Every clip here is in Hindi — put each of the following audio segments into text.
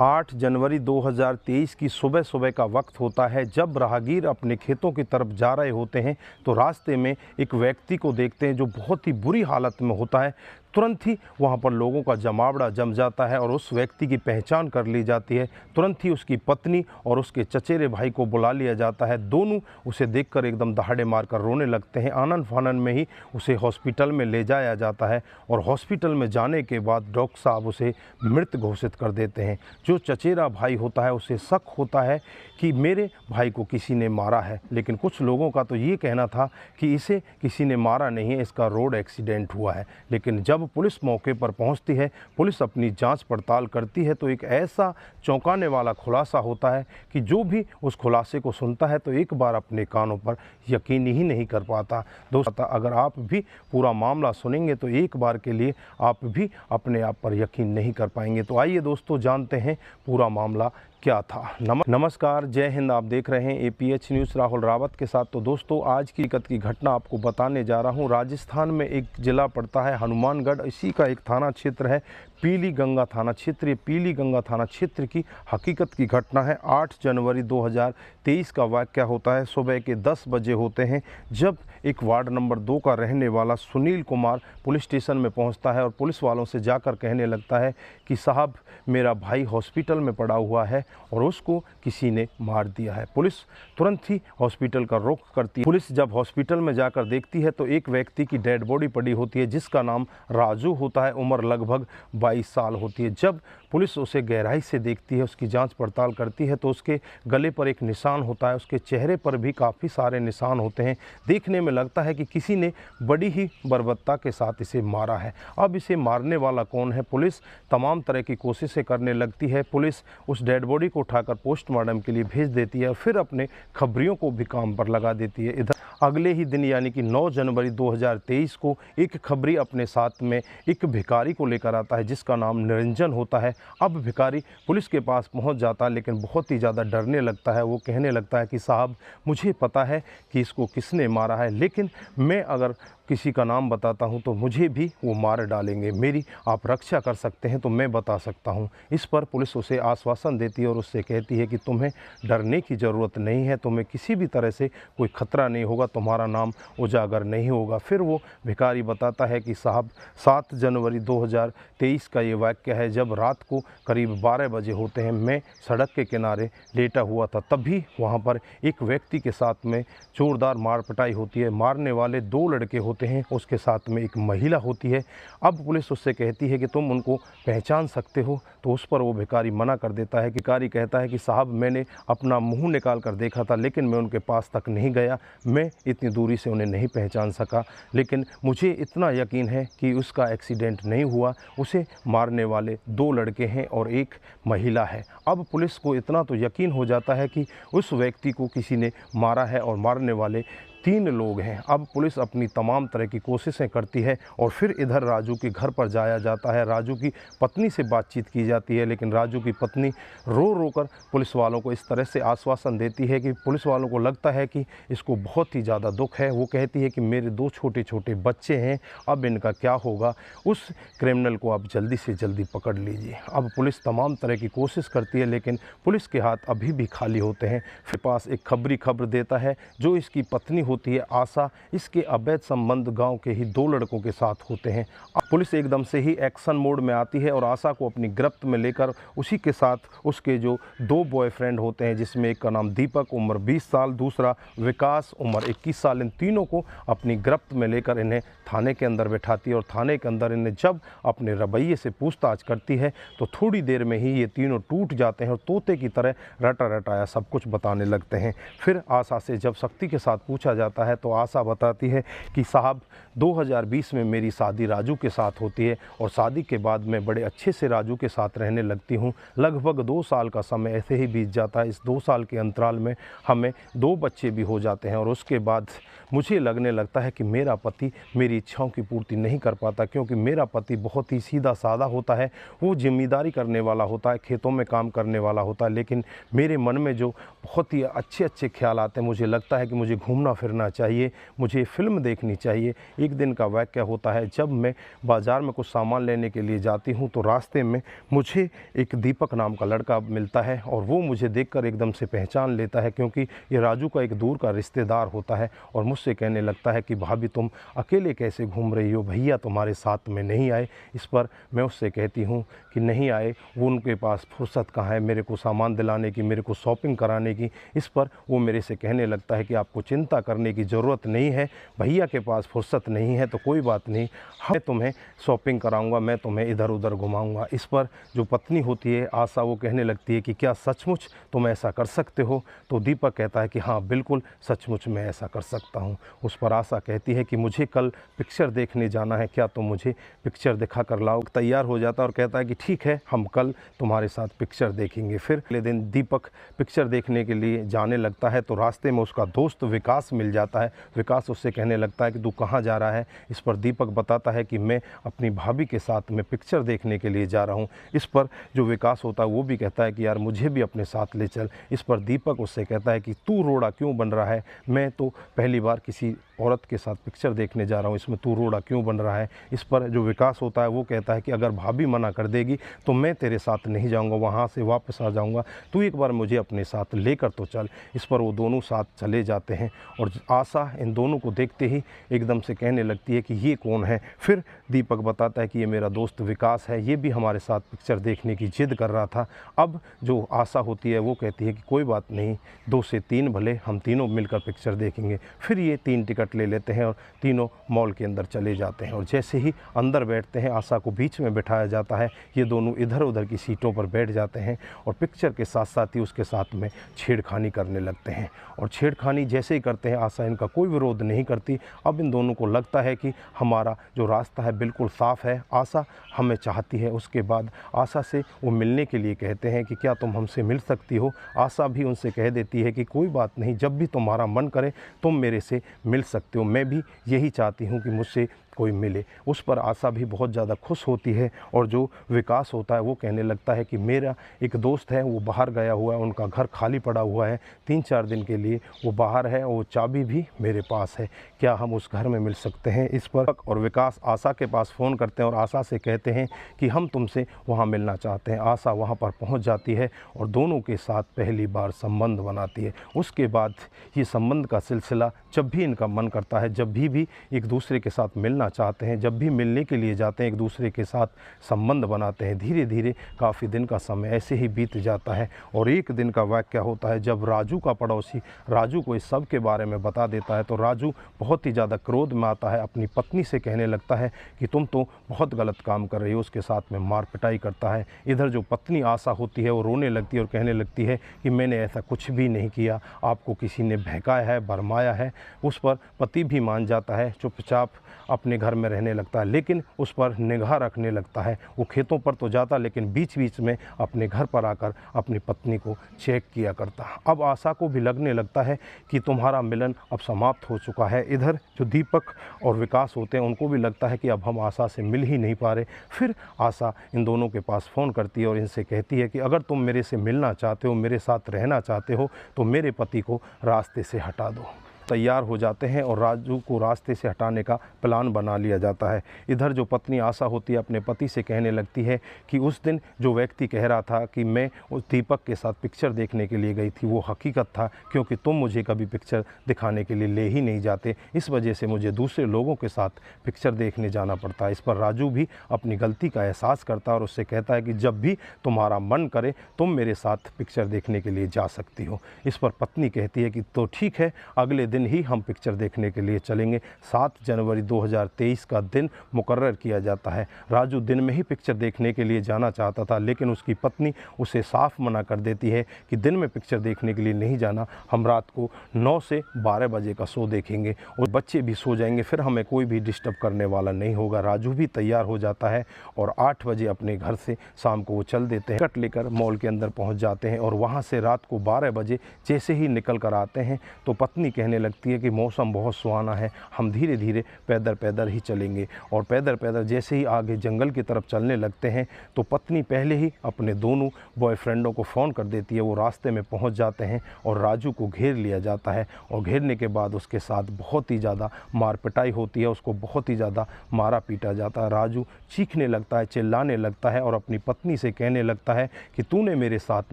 8 जनवरी 2023 की सुबह सुबह का वक्त होता है जब राहगीर अपने खेतों की तरफ जा रहे होते हैं तो रास्ते में एक व्यक्ति को देखते हैं जो बहुत ही बुरी हालत में होता है। तुरंत ही वहाँ पर लोगों का जमावड़ा जम जाता है और उस व्यक्ति की पहचान कर ली जाती है। तुरंत ही उसकी पत्नी और उसके चचेरे भाई को बुला लिया जाता है। दोनों उसे देखकर एकदम दहाड़े मारकर रोने लगते हैं। आनन फानन में ही उसे हॉस्पिटल में ले जाया जाता है और हॉस्पिटल में जाने के बाद डॉक्टर साहब उसे मृत घोषित कर देते हैं। जो चचेरा भाई होता है उसे शक होता है कि मेरे भाई को किसी ने मारा है, लेकिन कुछ लोगों का तो ये कहना था कि इसे किसी ने मारा नहीं है, इसका रोड एक्सीडेंट हुआ है। लेकिन जब पुलिस मौके पर पहुंचती है, पुलिस अपनी जांच पड़ताल करती है तो एक ऐसा चौंकाने वाला खुलासा होता है कि जो भी उस खुलासे को सुनता है तो एक बार अपने कानों पर यकीन ही नहीं कर पाता। दोस्तों, अगर आप भी पूरा मामला सुनेंगे तो एक बार के लिए आप भी अपने आप पर यकीन नहीं कर पाएंगे। तो आइए दोस्तों, जानते हैं पूरा मामला क्या था। नमस्कार, जय हिंद। आप देख रहे हैं APH न्यूज़ राहुल रावत के साथ। तो दोस्तों, आज की हकीकत की घटना आपको बताने जा रहा हूं। राजस्थान में एक ज़िला पड़ता है हनुमानगढ़, इसी का एक थाना क्षेत्र है पीली गंगा थाना क्षेत्र। ये पीली गंगा थाना क्षेत्र की हकीकत की घटना है। 8 जनवरी 2023 का वाक़या होता है। सुबह के 10 बजे होते हैं जब एक वार्ड नंबर 2 का रहने वाला सुनील कुमार पुलिस स्टेशन में पहुंचता है और पुलिस वालों से जाकर कहने लगता है कि साहब, मेरा भाई हॉस्पिटल में पड़ा हुआ है और उसको किसी ने मार दिया है। पुलिस तुरंत ही हॉस्पिटल का रुख करती है। पुलिस जब हॉस्पिटल में जाकर देखती है तो एक व्यक्ति की डेड बॉडी पड़ी होती है जिसका नाम राजू होता है। उम्र लगभग 22 साल होती है। जब पुलिस उसे गहराई से देखती है, उसकी जांच पड़ताल करती है तो उसके गले पर एक निशान होता है, उसके चेहरे पर भी काफ़ी सारे निशान होते हैं। देखने में लगता है कि किसी ने बड़ी ही बर्बरता के साथ इसे मारा है। अब इसे मारने वाला कौन है? पुलिस तमाम तरह की कोशिशें करने लगती है। पुलिस उस डेड बॉडी को उठाकर पोस्टमार्टम के लिए भेज देती है और फिर अपने खबरियों को भी काम पर लगा देती है। इधर अगले ही दिन यानी कि 9 जनवरी 2023 को एक खबरी अपने साथ में एक भिखारी को लेकर आता है जिसका नाम निरंजन होता है। अब भिखारी पुलिस के पास पहुंच जाता है लेकिन बहुत ही ज़्यादा डरने लगता है। वो कहने लगता है कि साहब, मुझे पता है कि इसको किसने मारा है, लेकिन मैं अगर किसी का नाम बताता हूं तो मुझे भी वो मार डालेंगे। मेरी आप रक्षा कर सकते हैं तो मैं बता सकता हूं। इस पर पुलिस उसे आश्वासन देती है और उससे कहती है कि तुम्हें डरने की ज़रूरत नहीं है, तुम्हें किसी भी तरह से कोई खतरा नहीं होगा, तुम्हारा नाम उजागर नहीं होगा। फिर वो भिखारी बताता है कि साहब, 7 जनवरी 2023 का ये वाक़या है जब रात को करीब 12 बजे होते हैं। मैं सड़क के किनारे लेटा हुआ था, तभी वहाँ पर एक व्यक्ति के साथ में जोरदार मार पिटाई होती है। मारने वाले 2 लड़के होते हैं, उसके साथ में एक महिला होती है। अब पुलिस उससे कहती है कि तुम उनको पहचान सकते हो, तो उस पर वो भिखारी मना कर देता है। भिखारी कहता है कि साहब, मैंने अपना मुंह निकाल कर देखा था लेकिन मैं उनके पास तक नहीं गया, मैं इतनी दूरी से उन्हें नहीं पहचान सका, लेकिन मुझे इतना यकीन है कि उसका एक्सीडेंट नहीं हुआ। उसे मारने वाले 2 लड़के हैं और एक महिला है। अब पुलिस को इतना तो यकीन हो जाता है कि उस व्यक्ति को किसी ने मारा है और मारने वाले 3 लोग हैं। अब पुलिस अपनी तमाम तरह की कोशिशें करती है और फिर इधर राजू के घर पर जाया जाता है। राजू की पत्नी से बातचीत की जाती है, लेकिन राजू की पत्नी रो रो कर पुलिस वालों को इस तरह से आश्वासन देती है कि पुलिस वालों को लगता है कि इसको बहुत ही ज़्यादा दुख है। वो कहती है कि मेरे 2 छोटे छोटे बच्चे हैं, अब इनका क्या होगा, उस क्रिमिनल को आप जल्दी से जल्दी पकड़ लीजिए। अब पुलिस तमाम तरह की कोशिश करती है लेकिन पुलिस के हाथ अभी भी खाली होते हैं। फिर पास एक खबरी खबर देता है जो इसकी पत्नी होती है आशा। इसके अवैध संबंध गांव के ही 2 लड़कों के साथ होते हैं। अब पुलिस एकदम से ही एक्शन मोड में आती है और आशा को अपनी गिरफ्त में लेकर उसी के साथ उसके जो 2 बॉयफ्रेंड होते हैं, जिसमें एक का नाम दीपक उम्र 20 साल, दूसरा विकास उम्र 21 साल, इन तीनों को अपनी गिरफ्त में लेकर इन्हें थाने के अंदर बैठाती है। और थाने के अंदर इन्हें जब अपने रवैये से पूछताछ करती है तो थोड़ी देर में ही ये तीनों टूट जाते हैं और तोते की तरह रटा रटाया सब कुछ बताने लगते हैं। फिर आशा से जब शक्ति के साथ पूछा जाता है तो आशा बताती है कि साहब, 2020 में मेरी शादी राजू के साथ होती है और शादी के बाद मैं बड़े अच्छे से राजू के साथ रहने लगती हूँ। लगभग 2 साल का समय ऐसे ही बीत जाता है। इस 2 साल के अंतराल में हमें 2 बच्चे भी हो जाते हैं और उसके बाद मुझे लगने लगता है कि मेरा पति मेरी इच्छाओं की पूर्ति नहीं कर पाता, क्योंकि मेरा पति बहुत ही सीधा साधा होता है। वो जिम्मेदारी करने वाला होता है, खेतों में काम करने वाला होता है, लेकिन मेरे मन में जो बहुत ही अच्छे अच्छे ख्याल आते हैं, मुझे लगता है कि मुझे घूमना फिरना फिरना चाहिए, मुझे फ़िल्म देखनी चाहिए। एक दिन का वाक़या होता है, जब मैं बाज़ार में कुछ सामान लेने के लिए जाती हूँ तो रास्ते में मुझे एक दीपक नाम का लड़का मिलता है और वो मुझे देखकर एकदम से पहचान लेता है, क्योंकि ये राजू का एक दूर का रिश्तेदार होता है। और मुझसे कहने लगता है कि भाभी तुम अकेले कैसे घूम रही हो, भैया तुम्हारे साथ में नहीं आए? इस पर मैं उससे कहती हूँ कि नहीं आए, वो उनके पास फुर्सत कहाँ है मेरे को सामान दिलाने की, मेरे को शॉपिंग कराने की। इस पर वो मेरे से कहने लगता है कि आपको चिंता करने की ज़रूरत नहीं है, भैया के पास फुर्सत नहीं है तो कोई बात नहीं, मैं तुम्हें शॉपिंग कराऊंगा, मैं तुम्हें इधर उधर घुमाऊंगा। इस पर जो पत्नी होती है आशा, वो कहने लगती है कि क्या सचमुच तुम ऐसा कर सकते हो? तो दीपक कहता है कि हाँ बिल्कुल सचमुच मैं ऐसा कर सकता हूँ। उस पर आशा कहती है कि मुझे कल पिक्चर देखने जाना है, क्या तुम मुझे पिक्चर दिखा कर लाओ? तैयार हो जाता है और कहता है कि ठीक है, हम कल तुम्हारे साथ पिक्चर देखेंगे। फिर अगले दिन दीपक पिक्चर देखने के लिए जाने लगता है तो रास्ते में उसका दोस्त विकास मिल जाता है। विकास उससे कहने लगता है कि तू कहाँ जा रहा है? इस पर दीपक बताता है कि मैं अपनी भाभी के साथ में पिक्चर देखने के लिए जा रहा हूँ। इस पर जो विकास होता है वो भी कहता है कि यार मुझे भी अपने साथ ले चल। इस पर दीपक उससे कहता है कि तू रोड़ा क्यों बन रहा है, मैं तो पहली बार किसी औरत के साथ पिक्चर देखने जा रहा हूँ, इसमें तू रोड़ा क्यों बन रहा है? इस पर जो विकास होता है वो कहता है कि अगर भाभी मना कर देगी तो मैं तेरे साथ नहीं जाऊँगा, वहाँ से वापस आ जाऊँगा, तू एक बार मुझे अपने साथ लेकर तो चल। इस पर वो दोनों साथ चले जाते हैं और आशा इन दोनों को देखते ही एकदम से कहने लगती है कि ये कौन है? फिर दीपक बताता है कि ये मेरा दोस्त विकास है, ये भी हमारे साथ पिक्चर देखने की जिद कर रहा था। अब जो आशा होती है वो कहती है कि कोई बात नहीं, 2 से 3 भले, हम तीनों मिलकर पिक्चर देखेंगे। फिर ये 3 टिकट ले लेते हैं और तीनों मॉल के अंदर चले जाते हैं और जैसे ही अंदर बैठते हैं आशा को बीच में बिठाया जाता है, ये दोनों इधर उधर की सीटों पर बैठ जाते हैं और पिक्चर के साथ साथ ही उसके साथ में छेड़खानी करने लगते हैं। और छेड़खानी जैसे ही करते हैं आशा इनका कोई विरोध नहीं करती। अब इन दोनों को लगता है कि हमारा जो रास्ता है बिल्कुल साफ़ है, आशा हमें चाहती है। उसके बाद आशा से वो मिलने के लिए कहते हैं कि क्या तुम हमसे मिल सकती हो? आशा भी उनसे कह देती है कि कोई बात नहीं, जब भी तुम्हारा मन करे तुम मेरे से मिल सकते हो, मैं भी यही चाहती हूँ कि मुझसे कोई मिले। उस पर आशा भी बहुत ज़्यादा खुश होती है और जो विकास होता है वो कहने लगता है कि मेरा एक दोस्त है, वो बाहर गया हुआ है, उनका घर खाली पड़ा हुआ है, 3-4 दिन के लिए वो बाहर है और वो चाबी भी मेरे पास है, क्या हम उस घर में मिल सकते हैं? इस पर और विकास आशा के पास फ़ोन करते हैं और आशा से कहते हैं कि हम तुमसे वहाँ मिलना चाहते हैं। आशा वहाँ पर पहुँच जाती है और दोनों के साथ पहली बार संबंध बनाती है। उसके बाद ये संबंध का सिलसिला जब भी इनका मन करता है, जब भी एक दूसरे के साथ मिलना चाहते हैं, जब भी मिलने के लिए जाते हैं, एक दूसरे के साथ संबंध बनाते हैं। धीरे धीरे काफ़ी दिन का समय ऐसे ही बीत जाता है और एक दिन का वाक़या होता है जब राजू का पड़ोसी राजू को इस सब के बारे में बता देता है तो राजू बहुत ही ज़्यादा क्रोध में आता है, अपनी पत्नी से कहने लगता है कि तुम तो बहुत गलत काम कर रही हो, उसके साथ में मार पिटाई करता है। इधर जो पत्नी आशा होती है वो रोने लगती है और कहने लगती है कि मैंने ऐसा कुछ भी नहीं किया, आपको किसी ने बहकाया है, भरमाया है। उस पर पति भी मान जाता है, चुपचाप अपने घर में रहने लगता है, लेकिन उस पर निगाह रखने लगता है। वो खेतों पर तो जाता लेकिन बीच बीच में अपने घर पर आकर अपनी पत्नी को चेक किया करता। अब आशा को भी लगने लगता है कि तुम्हारा मिलन अब समाप्त हो चुका है। इधर जो दीपक और विकास होते हैं उनको भी लगता है कि अब हम आशा से मिल ही नहीं पा रहे। फिर आशा इन दोनों के पास फ़ोन करती है और इनसे कहती है कि अगर तुम मेरे से मिलना चाहते हो, मेरे साथ रहना चाहते हो तो मेरे पति को रास्ते से हटा दो। तैयार हो जाते हैं और राजू को रास्ते से हटाने का प्लान बना लिया जाता है। इधर जो पत्नी आशा होती है अपने पति से कहने लगती है कि उस दिन जो व्यक्ति कह रहा था कि मैं उस दीपक के साथ पिक्चर देखने के लिए गई थी वो हकीकत था, क्योंकि तुम मुझे कभी पिक्चर दिखाने के लिए ले ही नहीं जाते, इस वजह से मुझे दूसरे लोगों के साथ पिक्चर देखने जाना पड़ता है। इस पर राजू भी अपनी गलती का एहसास करता है और उससे कहता है कि जब भी तुम्हारा मन करे तुम मेरे साथ पिक्चर देखने के लिए जा सकती हो। इस पर पत्नी कहती है कि तो ठीक है, अगले दिन ही हम पिक्चर देखने के लिए चलेंगे। 7 जनवरी 2023 का दिन मुकर्रर किया जाता है। राजू दिन में ही पिक्चर देखने के लिए जाना चाहता था, लेकिन उसकी पत्नी उसे साफ मना कर देती है कि दिन में पिक्चर देखने के लिए नहीं जाना, हम रात को 9 से 12 बजे का शो देखेंगे और बच्चे भी सो जाएंगे, फिर हमें कोई भी डिस्टर्ब करने वाला नहीं होगा। राजू भी तैयार हो जाता है और 8 बजे अपने घर से शाम को वो चल देते हैं। टिकट लेकर मॉल के अंदर पहुंच जाते हैं और वहां से रात को 12 बजे जैसे ही निकल कर आते हैं तो पत्नी कहने लगती है कि मौसम बहुत सुहाना है, हम धीरे धीरे पैदल पैदल ही चलेंगे। और पैदल पैदल जैसे ही आगे जंगल की तरफ चलने लगते हैं तो पत्नी पहले ही अपने दोनों बॉयफ्रेंडों को फ़ोन कर देती है। वो रास्ते में पहुंच जाते हैं और राजू को घेर लिया जाता है और घेरने के बाद उसके साथ बहुत ही ज़्यादा मार पिटाई होती है, उसको बहुत ही ज़्यादा मारा पीटा जाता है। राजू चीखने लगता है, चिल्लाने लगता है और अपनी पत्नी से कहने लगता है कि तूने मेरे साथ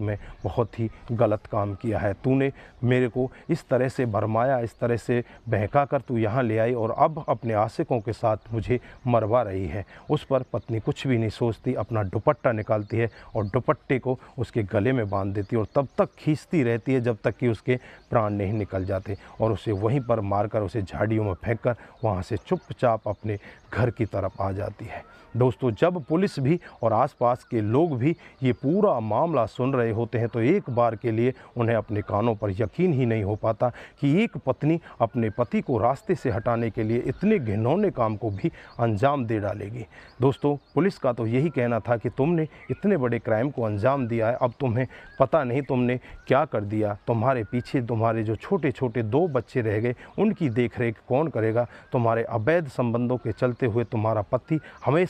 में बहुत ही गलत काम किया है, तूने मेरे को इस तरह से भरमाया, इस तरह से बहका कर तू यहाँ ले आई और अब अपने आशिकों के साथ मुझे मरवा रही है। उस पर पत्नी कुछ भी नहीं सोचती, अपना दुपट्टा निकालती है और दुपट्टे को उसके गले में बांध देती है और तब तक खींचती रहती है जब तक कि उसके प्राण नहीं निकल जाते और उसे वहीं पर मारकर उसे झाड़ियों में फेंककर वहाँ से चुपचाप अपने घर की तरफ आ जाती है। दोस्तों, जब पुलिस भी और आसपास के लोग भी ये पूरा मामला सुन रहे होते हैं तो एक बार के लिए उन्हें अपने कानों पर यकीन ही नहीं हो पाता कि एक पत्नी अपने पति को रास्ते से हटाने के लिए इतने घिनौने काम को भी अंजाम दे डालेगी। दोस्तों, पुलिस का तो यही कहना था कि तुमने इतने बड़े क्राइम को अंजाम दिया है, अब तुम्हें पता नहीं तुमने क्या कर दिया, तुम्हारे पीछे तुम्हारे जो छोटे छोटे 2 बच्चे रह गए उनकी देखरेख कौन करेगा, तुम्हारे अवैध संबंधों के चलते हुए तुम्हारा पति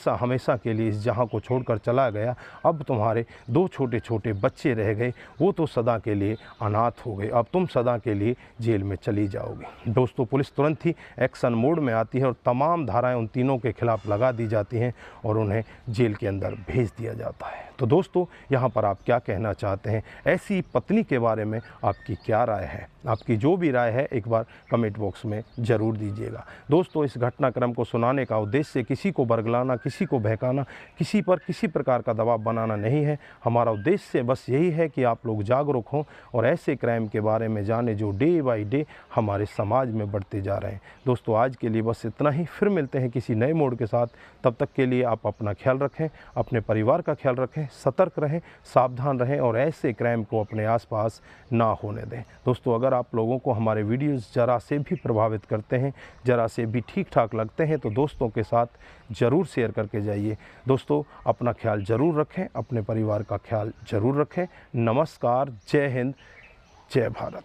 हमेशा के लिए इस जहां को छोड़कर चला गया, अब तुम्हारे 2 छोटे छोटे बच्चे रह गए, वो तो सदा के लिए अनाथ हो गए, अब तुम सदा के लिए जेल में चली जाओगे। दोस्तों, पुलिस तुरंत ही एक्शन मोड में आती है और तमाम धाराएं उन तीनों के खिलाफ लगा दी जाती हैं और उन्हें जेल के अंदर भेज दिया जाता है। तो दोस्तों, यहाँ पर आप क्या कहना चाहते हैं, ऐसी पत्नी के बारे में आपकी क्या राय है? आपकी जो भी राय है एक बार कमेंट बॉक्स में ज़रूर दीजिएगा। दोस्तों, इस घटनाक्रम को सुनाने का उद्देश्य किसी को बरगलाना, किसी को बहकाना, किसी पर किसी प्रकार का दबाव बनाना नहीं है। हमारा उद्देश्य बस यही है कि आप लोग जागरूक हों और ऐसे क्राइम के बारे में जानें जो डे बाई डे हमारे समाज में बढ़ते जा रहे हैं। दोस्तों, आज के लिए बस इतना ही, फिर मिलते हैं किसी नए मोड़ के साथ। तब तक के लिए आप अपना ख्याल रखें, अपने परिवार का ख्याल रखें, सतर्क रहें, सावधान रहें और ऐसे क्राइम को अपने आसपास ना होने दें। दोस्तों, अगर आप लोगों को हमारे वीडियोस ज़रा से भी प्रभावित करते हैं, ज़रा से भी ठीक ठाक लगते हैं तो दोस्तों के साथ ज़रूर शेयर करके जाइए। दोस्तों, अपना ख्याल ज़रूर रखें, अपने परिवार का ख्याल ज़रूर रखें। नमस्कार, जय हिंद, जय भारत।